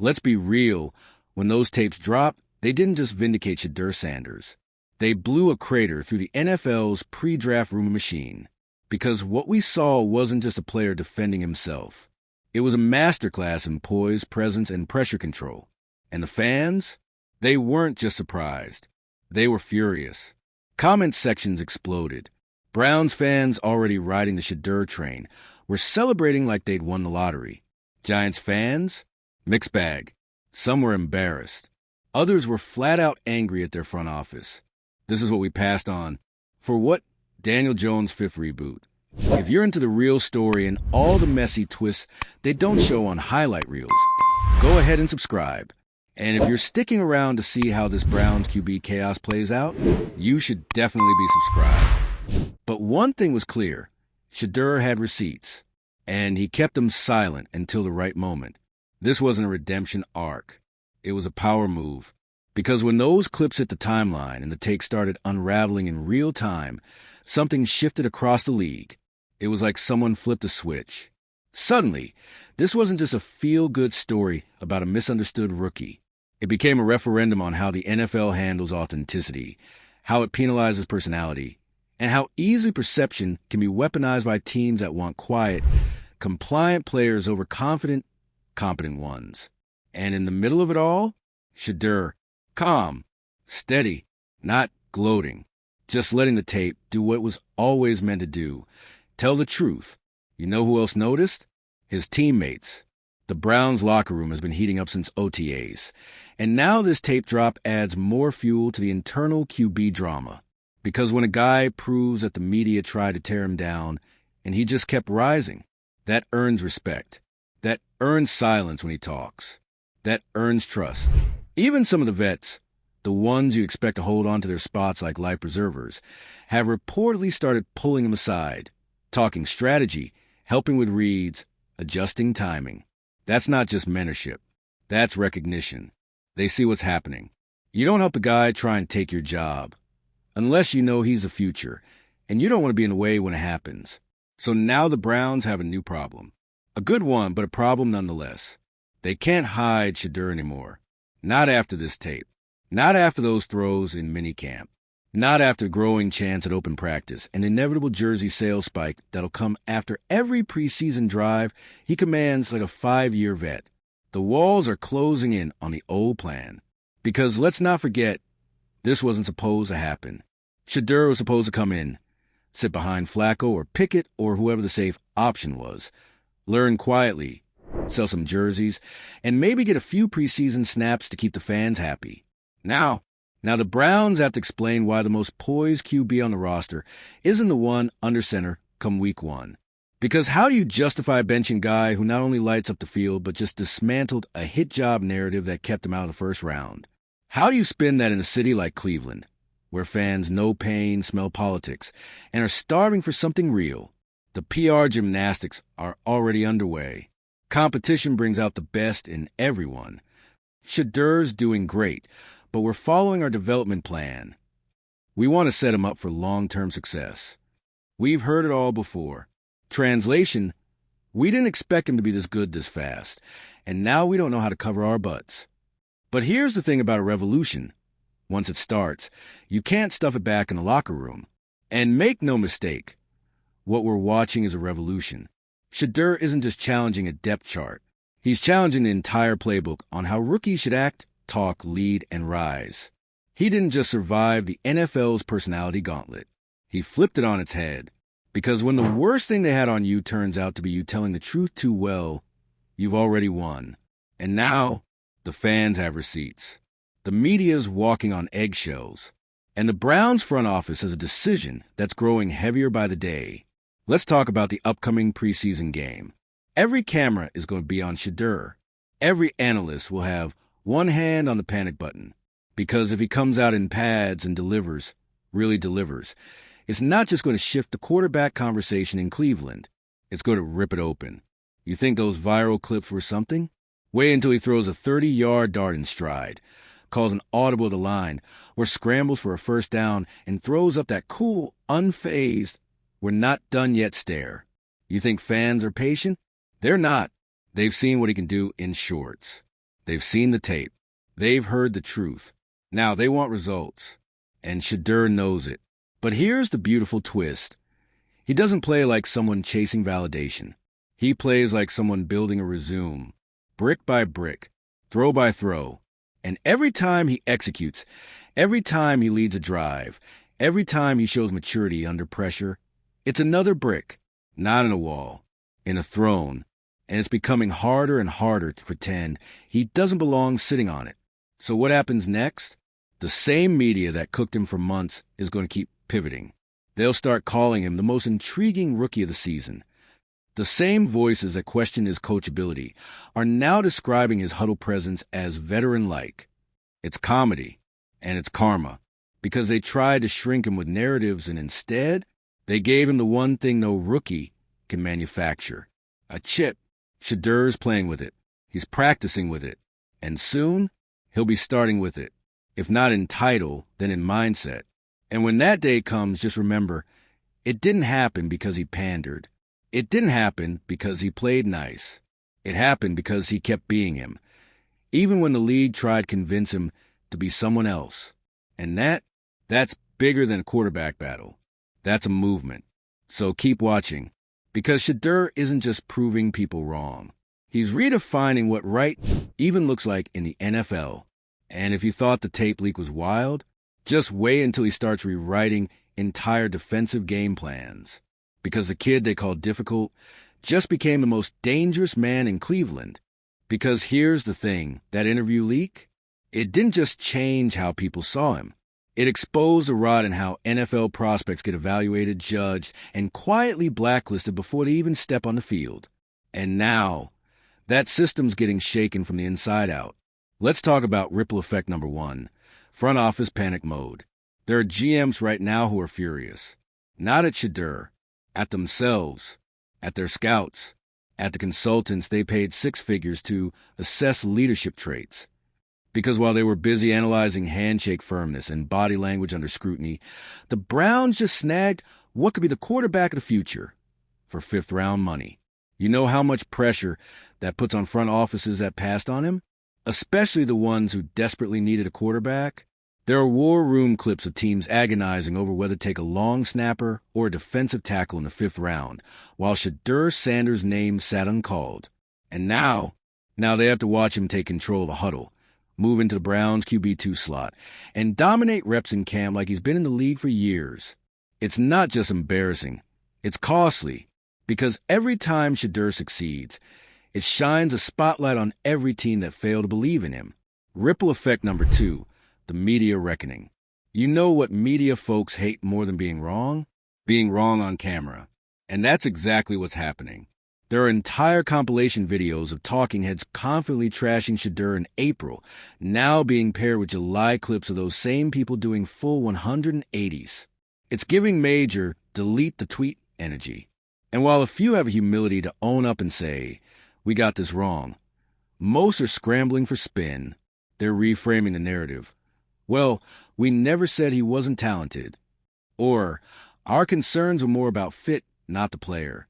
Let's be real. When those tapes dropped, they didn't just vindicate Sheduer Sanders. They blew a crater through the NFL's pre-draft rumor machine. Because what we saw wasn't just a player defending himself. It was a masterclass in poise, presence, and pressure control. And the fans? They weren't just surprised. They were furious. Comment sections exploded. Browns fans, already riding the Sheduer train, were celebrating like they'd won the lottery. Giants fans? Mixed bag. Some were embarrassed. Others were flat-out angry at their front office. This is what we passed on. For what? Daniel Jones' fifth reboot. If you're into the real story and all the messy twists they don't show on highlight reels, go ahead and subscribe. And if you're sticking around to see how this Browns QB chaos plays out, you should definitely be subscribed. But one thing was clear. Sheduer had receipts, and he kept them silent until the right moment. This wasn't a redemption arc. It was a power move. Because when those clips hit the timeline and the take started unraveling in real time, something shifted across the league. It was like someone flipped a switch. Suddenly, this wasn't just a feel-good story about a misunderstood rookie. It became a referendum on how the NFL handles authenticity, how it penalizes personality, and how easily perception can be weaponized by teams that want quiet, compliant players over confident, competent ones. And in the middle of it all, Sheduer, calm, steady, not gloating, just letting the tape do what it was always meant to do, tell the truth. You know who else noticed? His teammates. The Browns' locker room has been heating up since OTAs, and now this tape drop adds more fuel to the internal QB drama. Because when a guy proves that the media tried to tear him down, and he just kept rising, that earns respect. That earns silence when he talks. That earns trust. Even some of the vets, the ones you expect to hold on to their spots like life preservers, have reportedly started pulling him aside, talking strategy, helping with reads, adjusting timing. That's not just mentorship. That's recognition. They see what's happening. You don't help a guy try and take your job, unless you know he's the future, and you don't want to be in the way when it happens. So now the Browns have a new problem. A good one, but a problem nonetheless. They can't hide Sheduer anymore. Not after this tape. Not after those throws in minicamp. Not after growing chance at open practice, an inevitable jersey sales spike that'll come after every preseason drive he commands like a 5-year vet. The walls are closing in on the old plan. Because let's not forget, this wasn't supposed to happen. Sheduer was supposed to come in, sit behind Flacco or Pickett or whoever the safe option was, learn quietly, sell some jerseys, and maybe get a few preseason snaps to keep the fans happy. Now the Browns have to explain why the most poised QB on the roster isn't the one under center come week 1. Because how do you justify benching a guy who not only lights up the field but just dismantled a hit job narrative that kept him out of the first round? How do you spin that in a city like Cleveland, where fans know pain, smell politics, and are starving for something real? The PR gymnastics are already underway. Competition brings out the best in everyone. Sheduer's doing great, but we're following our development plan. We want to set him up for long-term success. We've heard it all before. Translation, we didn't expect him to be this good this fast, and now we don't know how to cover our butts. But here's the thing about a revolution. Once it starts, you can't stuff it back in the locker room. And make no mistake, what we're watching is a revolution. Sheduer isn't just challenging a depth chart. He's challenging the entire playbook on how rookies should act, talk, lead, and rise. He didn't just survive the NFL's personality gauntlet. He flipped it on its head. Because when the worst thing they had on you turns out to be you telling the truth too well, you've already won. And now, the fans have receipts. The media's walking on eggshells. And the Browns front office has a decision that's growing heavier by the day. Let's talk about the upcoming preseason game. Every camera is going to be on Sheduer. Every analyst will have one hand on the panic button. Because if he comes out in pads and delivers, really delivers, it's not just going to shift the quarterback conversation in Cleveland. It's going to rip it open. You think those viral clips were something? Wait until he throws a 30-yard dart in stride, calls an audible at the line, or scrambles for a first down and throws up that cool, unfazed, we're not done yet stare. You think fans are patient? They're not. They've seen what he can do in shorts. They've seen the tape. They've heard the truth. Now they want results. And Sheduer knows it. But here's the beautiful twist. He doesn't play like someone chasing validation. He plays like someone building a resume, brick by brick, throw by throw. And every time he executes, every time he leads a drive, every time he shows maturity under pressure, it's another brick, not in a wall, in a throne. And it's becoming harder and harder to pretend he doesn't belong sitting on it. So what happens next? The same media that cooked him for months is going to keep pivoting. They'll start calling him the most intriguing rookie of the season. The same voices that question his coachability are now describing his huddle presence as veteran-like. It's comedy, and it's karma, because they tried to shrink him with narratives, and instead, they gave him the one thing no rookie can manufacture: a chip. Sheduer's playing with it. He's practicing with it. And soon, he'll be starting with it. If not in title, then in mindset. And when that day comes, just remember, it didn't happen because he pandered. It didn't happen because he played nice. It happened because he kept being him, even when the league tried to convince him to be someone else. And that's bigger than a quarterback battle. That's a movement. So keep watching, because Sheduer isn't just proving people wrong. He's redefining what right even looks like in the NFL. And if you thought the tape leak was wild, just wait until he starts rewriting entire defensive game plans. Because the kid they call difficult just became the most dangerous man in Cleveland. Because here's the thing, that interview leak, it didn't just change how people saw him. It exposed a rot in how NFL prospects get evaluated, judged, and quietly blacklisted before they even step on the field. And now, that system's getting shaken from the inside out. Let's talk about ripple effect number 1, front office panic mode. There are GMs right now who are furious. Not at Sheduer, at themselves, at their scouts, at the consultants they paid six figures to assess leadership traits. Because while they were busy analyzing handshake firmness and body language under scrutiny, the Browns just snagged what could be the quarterback of the future for fifth-round money. You know how much pressure that puts on front offices that passed on him? Especially the ones who desperately needed a quarterback. There are war room clips of teams agonizing over whether to take a long snapper or a defensive tackle in the 5th round, while Sheduer Sanders' name sat uncalled. And now they have to watch him take control of the huddle, move into the Browns' QB2 slot, and dominate reps in camp like he's been in the league for years. It's not just embarrassing, it's costly, because every time Sheduer succeeds, it shines a spotlight on every team that failed to believe in him. Ripple effect number 2, the media reckoning. You know what media folks hate more than being wrong? Being wrong on camera. And that's exactly what's happening. There are entire compilation videos of talking heads confidently trashing Sheduer in April, now being paired with July clips of those same people doing full 180s. It's giving major delete the tweet energy. And while a few have a humility to own up and say, "We got this wrong," most are scrambling for spin. They're reframing the narrative. Well, we never said he wasn't talented. Or, our concerns were more about fit, not the player.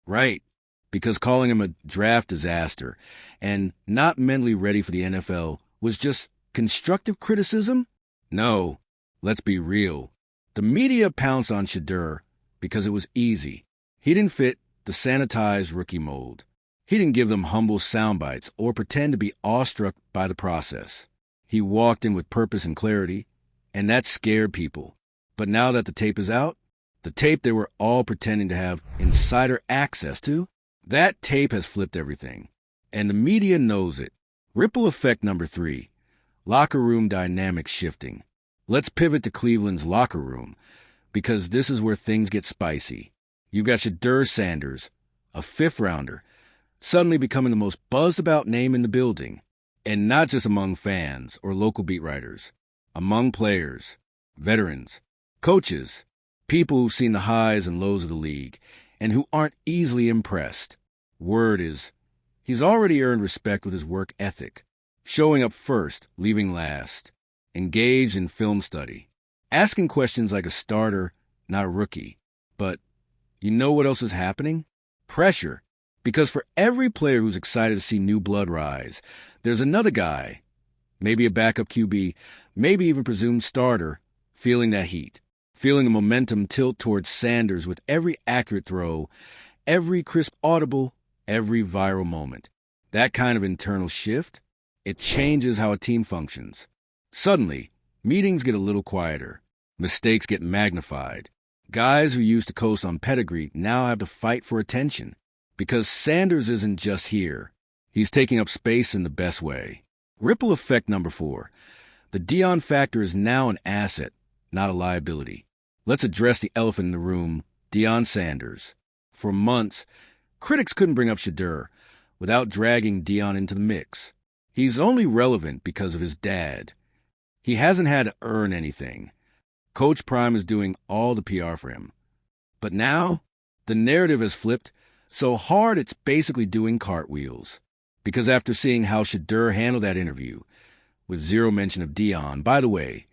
Right, because calling him a draft disaster and not mentally ready for the NFL was just constructive criticism? No, let's be real. The media pounced on Sheduer because it was easy. He didn't fit the sanitized rookie mold. He didn't give them humble sound bites or pretend to be awestruck by the process. He walked in with purpose and clarity, and that scared people. But now that the tape is out, the tape they were all pretending to have insider access to, that tape has flipped everything. And the media knows it. Ripple effect number 3, locker room dynamics shifting. Let's pivot to Cleveland's locker room, because this is where things get spicy. You've got Sheduer Sanders, a 5th rounder, suddenly becoming the most buzzed-about name in the building. And not just among fans or local beat writers. Among players, veterans, coaches, people who've seen the highs and lows of the league, and who aren't easily impressed. Word is, he's already earned respect with his work ethic. Showing up first, leaving last. Engaged in film study. Asking questions like a starter, not a rookie. But you know what else is happening? Pressure. Because for every player who's excited to see new blood rise, there's another guy, maybe a backup QB, maybe even presumed starter, feeling that heat, feeling the momentum tilt towards Sanders with every accurate throw, every crisp audible, every viral moment. That kind of internal shift, it changes how a team functions. Suddenly, meetings get a little quieter. Mistakes get magnified. Guys who used to coast on pedigree now have to fight for attention. Because Sanders isn't just here. He's taking up space in the best way. Ripple effect number 4. The Deion factor is now an asset, not a liability. Let's address the elephant in the room, Deion Sanders. For months, critics couldn't bring up Sheduer without dragging Deion into the mix. He's only relevant because of his dad. He hasn't had to earn anything. Coach Prime is doing all the PR for him. But now, the narrative has flipped so hard it's basically doing cartwheels. Because after seeing how Sheduer handled that interview, with zero mention of Deion, by the way,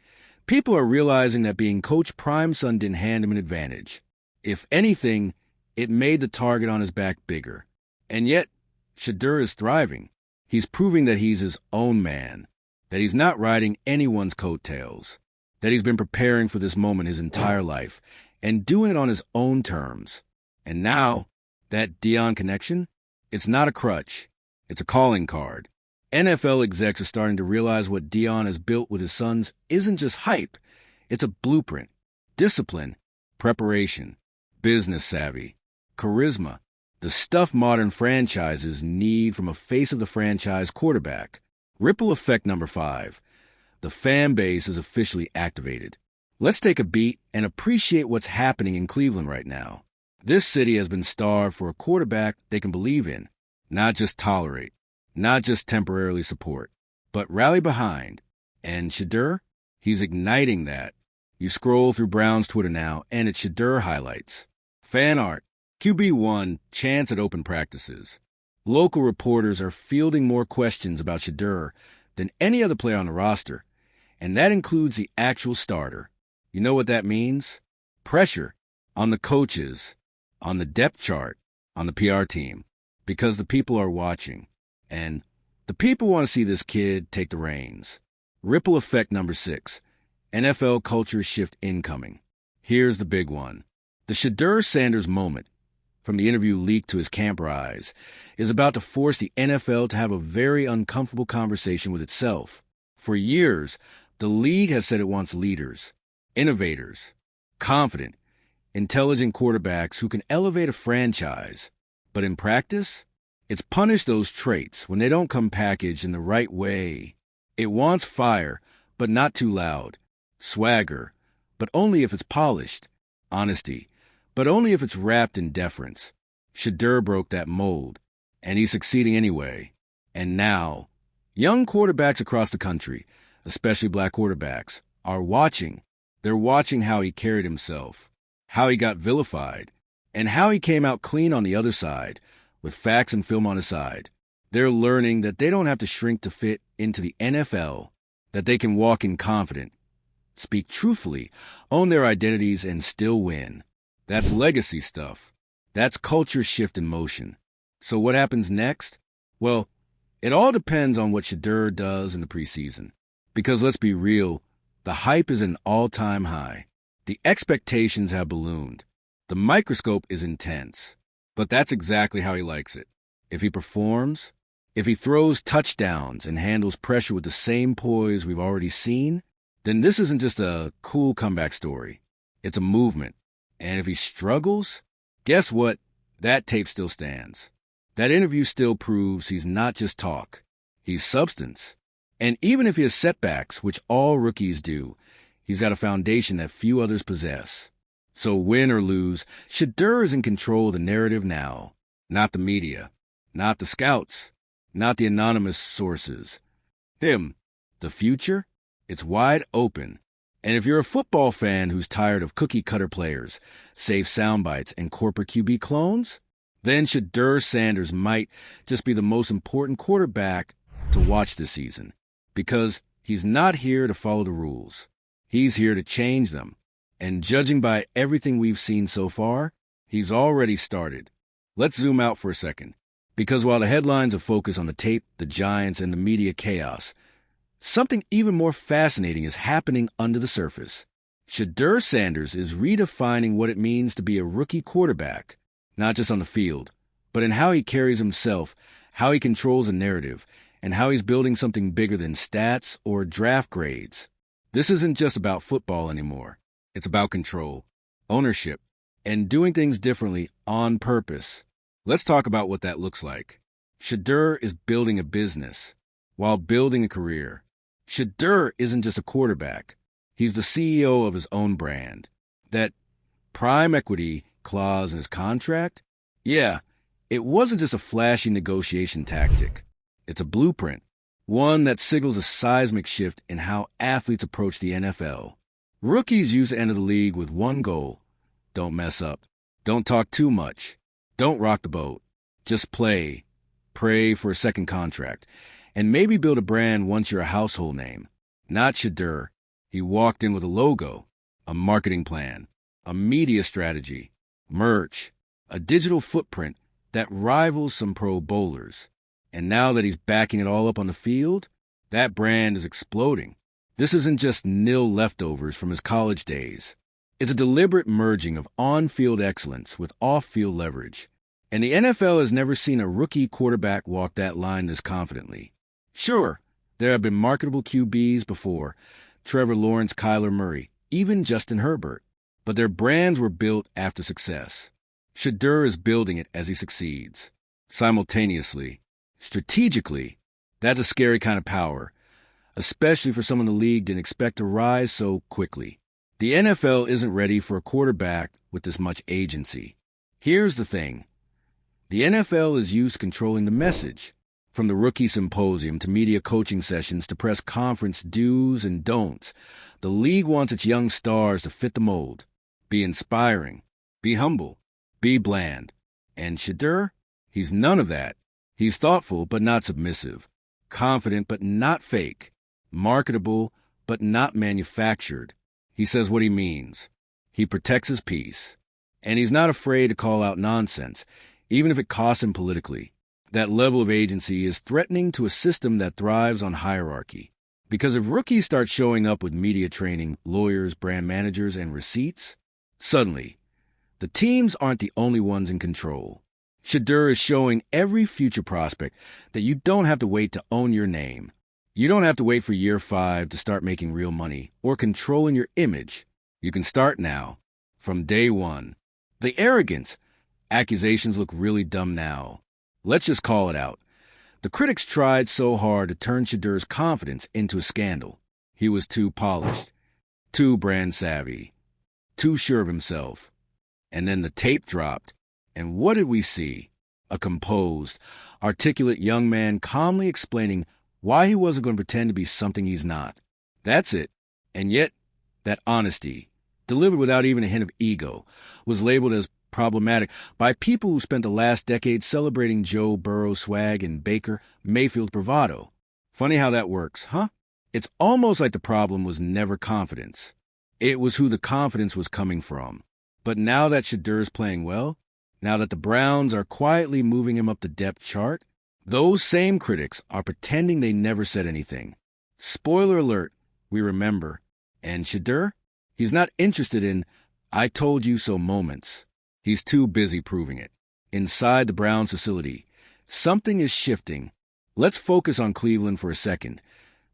people are realizing that being Coach Prime's son didn't hand him an advantage. If anything, it made the target on his back bigger. And yet, Sheduer is thriving. He's proving that he's his own man, that he's not riding anyone's coattails, that he's been preparing for this moment his entire life, and doing it on his own terms. And now, that Deion connection, it's not a crutch. It's a calling card. NFL execs are starting to realize what Deion has built with his sons isn't just hype. It's a blueprint. Discipline, preparation, business savvy, charisma, the stuff modern franchises need from a face-of-the-franchise quarterback. Ripple effect number 5. The fan base is officially activated. Let's take a beat and appreciate what's happening in Cleveland right now. This city has been starved for a quarterback they can believe in, not just tolerate, not just temporarily support, but rally behind. And Sheduer, he's igniting that. You scroll through Brown's Twitter now, and it's Sheduer highlights. Fan art, QB1, chants at open practices. Local reporters are fielding more questions about Sheduer than any other player on the roster, and that includes the actual starter. You know what that means? Pressure on the coaches, on the depth chart, on the PR team, because the people are watching. And the people want to see this kid take the reins. Ripple effect number 6. NFL culture shift incoming. Here's the big one. The Sheduer Sanders moment, from the interview leaked to his camp rise, is about to force the NFL to have a very uncomfortable conversation with itself. For years, the league has said it wants leaders, innovators, confident, intelligent quarterbacks who can elevate a franchise. But in practice, it's punished those traits when they don't come packaged in the right way. It wants fire, but not too loud. Swagger, but only if it's polished. Honesty, but only if it's wrapped in deference. Sheduer broke that mold, and he's succeeding anyway. And now, young quarterbacks across the country, especially black quarterbacks, are watching. They're watching how he carried himself, how he got vilified, and how he came out clean on the other side, with facts and film on his side. They're learning that they don't have to shrink to fit into the NFL, that they can walk in confident, speak truthfully, own their identities, and still win. That's legacy stuff. That's culture shift in motion. So what happens next? Well, it all depends on what Sheduer does in the preseason. Because let's be real, the hype is an all-time high. The expectations have ballooned. The microscope is intense. But that's exactly how he likes it. If he performs, if he throws touchdowns and handles pressure with the same poise we've already seen, then this isn't just a cool comeback story. It's a movement. And if he struggles, guess what? That tape still stands. That interview still proves he's not just talk. He's substance. And even if he has setbacks, which all rookies do, he's got a foundation that few others possess. So win or lose, Sheduer is in control of the narrative now. Not the media. Not the scouts. Not the anonymous sources. Him. The future? It's wide open. And if you're a football fan who's tired of cookie-cutter players, safe soundbites, and corporate QB clones, then Sheduer Sanders might just be the most important quarterback to watch this season. Because he's not here to follow the rules. He's here to change them. And judging by everything we've seen so far, he's already started. Let's zoom out for a second. Because while the headlines are focused on the tape, the Giants, and the media chaos, something even more fascinating is happening under the surface. Sheduer Sanders is redefining what it means to be a rookie quarterback, not just on the field, but in how he carries himself, how he controls a narrative, and how he's building something bigger than stats or draft grades. This isn't just about football anymore. It's about control, ownership, and doing things differently on purpose. Let's talk about what that looks like. Sheduer is building a business while building a career. Sheduer isn't just a quarterback. He's the CEO of his own brand. That prime equity clause in his contract? Yeah, it wasn't just a flashy negotiation tactic. It's a blueprint, one that signals a seismic shift in how athletes approach the NFL. Rookies used to enter the league with one goal: don't mess up, don't talk too much, don't rock the boat, just play, pray for a second contract, and maybe build a brand once you're a household name. Not Sheduer. He walked in with a logo, a marketing plan, a media strategy, merch, a digital footprint that rivals some pro bowlers. And now that he's backing it all up on the field, that brand is exploding. This isn't just nil leftovers from his college days. It's a deliberate merging of on-field excellence with off-field leverage. And the NFL has never seen a rookie quarterback walk that line this confidently. Sure, there have been marketable QBs before: Trevor Lawrence, Kyler Murray, even Justin Herbert. But their brands were built after success. Sheduer is building it as he succeeds. Simultaneously, strategically, that's a scary kind of power, especially for someone the league didn't expect to rise so quickly. The NFL isn't ready for a quarterback with this much agency. Here's the thing. The NFL is used to controlling the message, from the rookie symposium to media coaching sessions to press conference do's and don'ts. The league wants its young stars to fit the mold, be inspiring, be humble, be bland. And Sheduer? He's none of that. He's thoughtful but not submissive, confident but not fake, marketable but not manufactured. He says what he means. He protects his peace. And he's not afraid to call out nonsense, even if it costs him politically. That level of agency is threatening to a system that thrives on hierarchy. Because if rookies start showing up with media training, lawyers, brand managers, and receipts, suddenly, the teams aren't the only ones in control. Sheduer is showing every future prospect that you don't have to wait to own your name. You don't have to wait for year 5 to start making real money or controlling your image. You can start now, from day one. The arrogance. Accusations look really dumb now. Let's just call it out. The critics tried so hard to turn Sheduer's confidence into a scandal. He was too polished, too brand savvy, too sure of himself. And then the tape dropped. And what did we see? A composed, articulate young man calmly explaining why he wasn't going to pretend to be something he's not. That's it. And yet, that honesty, delivered without even a hint of ego, was labeled as problematic by people who spent the last decade celebrating Joe Burrow's swag and Baker Mayfield's bravado. Funny how that works, huh? It's almost like the problem was never confidence. It was who the confidence was coming from. But now that Sheduer's playing well, now that the Browns are quietly moving him up the depth chart, those same critics are pretending they never said anything. Spoiler alert, we remember. And Sheduer? He's not interested in "I told you so" moments. He's too busy proving it. Inside the Browns facility, something is shifting. Let's focus on Cleveland for a second,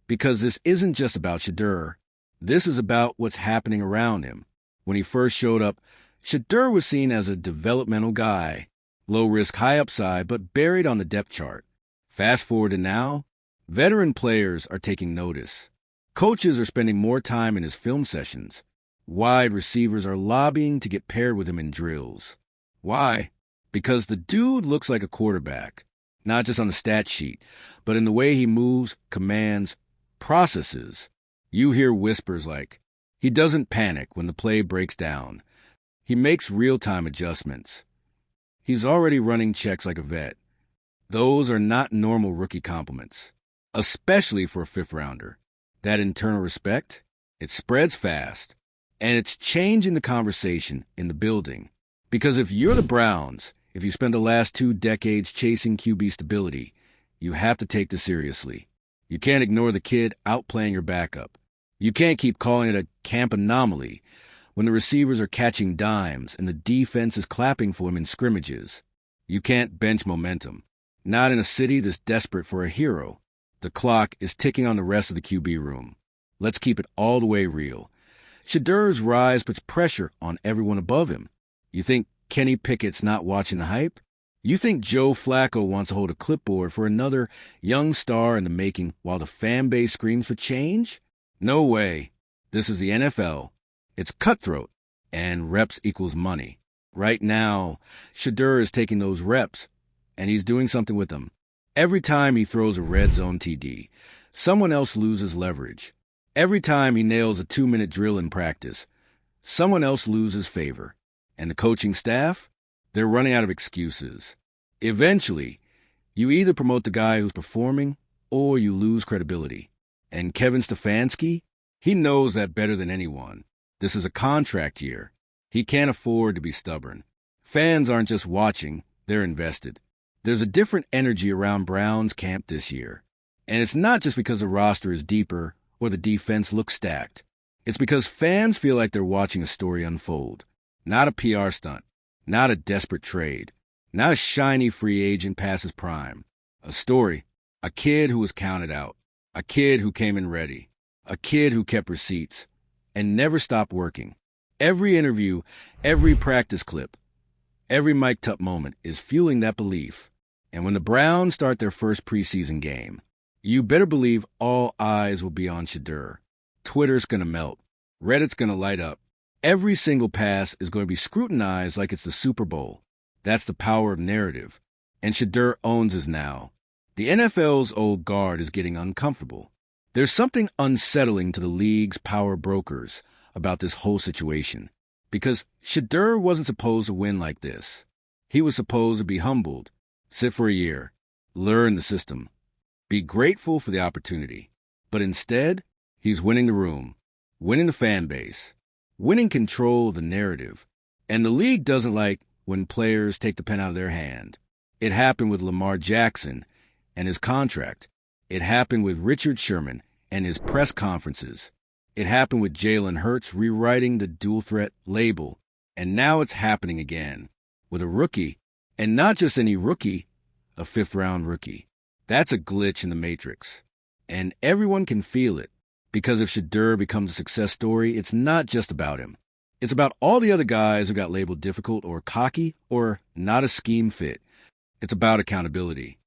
because this isn't just about Sheduer. This is about what's happening around him. When he first showed up, Sheduer was seen as a developmental guy, low risk, high upside, but buried on the depth chart. Fast forward to now, veteran players are taking notice. Coaches are spending more time in his film sessions. Wide receivers are lobbying to get paired with him in drills. Why? Because the dude looks like a quarterback, not just on the stat sheet, but in the way he moves, commands, processes. You hear whispers like, he doesn't panic when the play breaks down. He makes real-time adjustments. He's already running checks like a vet. Those are not normal rookie compliments, especially for a fifth-rounder. That internal respect, it spreads fast, and it's changing the conversation in the building. Because if you're the Browns, If you spend the last 2 decades chasing QB stability, you have to take this seriously. You can't ignore the kid outplaying your backup. You can't keep calling it a camp anomaly when the receivers are catching dimes and the defense is clapping for him in scrimmages. You can't bench momentum. Not in a city that's desperate for a hero. The clock is ticking on the rest of the QB room. Let's keep it all the way real. Sheduer's rise puts pressure on everyone above him. You think Kenny Pickett's not watching the hype? You think Joe Flacco wants to hold a clipboard for another young star in the making while the fan base screams for change? No way. This is the NFL. It's cutthroat, and reps equals money. Right now, Sheduer is taking those reps, and he's doing something with them. Every time he throws a red zone TD, someone else loses leverage. Every time he nails a 2-minute drill in practice, someone else loses favor. And the coaching staff? They're running out of excuses. Eventually, you either promote the guy who's performing or you lose credibility. And Kevin Stefanski? He knows that better than anyone. This is a contract year. He can't afford to be stubborn. Fans aren't just watching, they're invested. There's a different energy around Brown's camp this year. And it's not just because the roster is deeper or the defense looks stacked. It's because fans feel like they're watching a story unfold. Not a PR stunt. Not a desperate trade. Not a shiny free agent past his prime. A story. A kid who was counted out. A kid who came in ready. A kid who kept receipts. And never stopped working. Every interview, every practice clip, every mic'd up moment is fueling that belief. And when the Browns start their first preseason game, you better believe all eyes will be on Sheduer. Twitter's going to melt. Reddit's going to light up. Every single pass is going to be scrutinized like it's the Super Bowl. That's the power of narrative. And Sheduer owns us now. The NFL's old guard is getting uncomfortable. There's something unsettling to the league's power brokers about this whole situation. Because Sheduer wasn't supposed to win like this. He was supposed to be humbled, sit for a year, learn the system, be grateful for the opportunity. But instead, he's winning the room, winning the fan base, winning control of the narrative. And the league doesn't like when players take the pen out of their hand. It happened with Lamar Jackson and his contract. It happened with Richard Sherman and his press conferences. It happened with Jalen Hurts rewriting the dual threat label. And now it's happening again with a rookie. And not just any rookie, a 5th-round rookie. That's a glitch in the matrix. And everyone can feel it. Because if Sheduer becomes a success story, it's not just about him. It's about all the other guys who got labeled difficult or cocky or not a scheme fit. It's about accountability.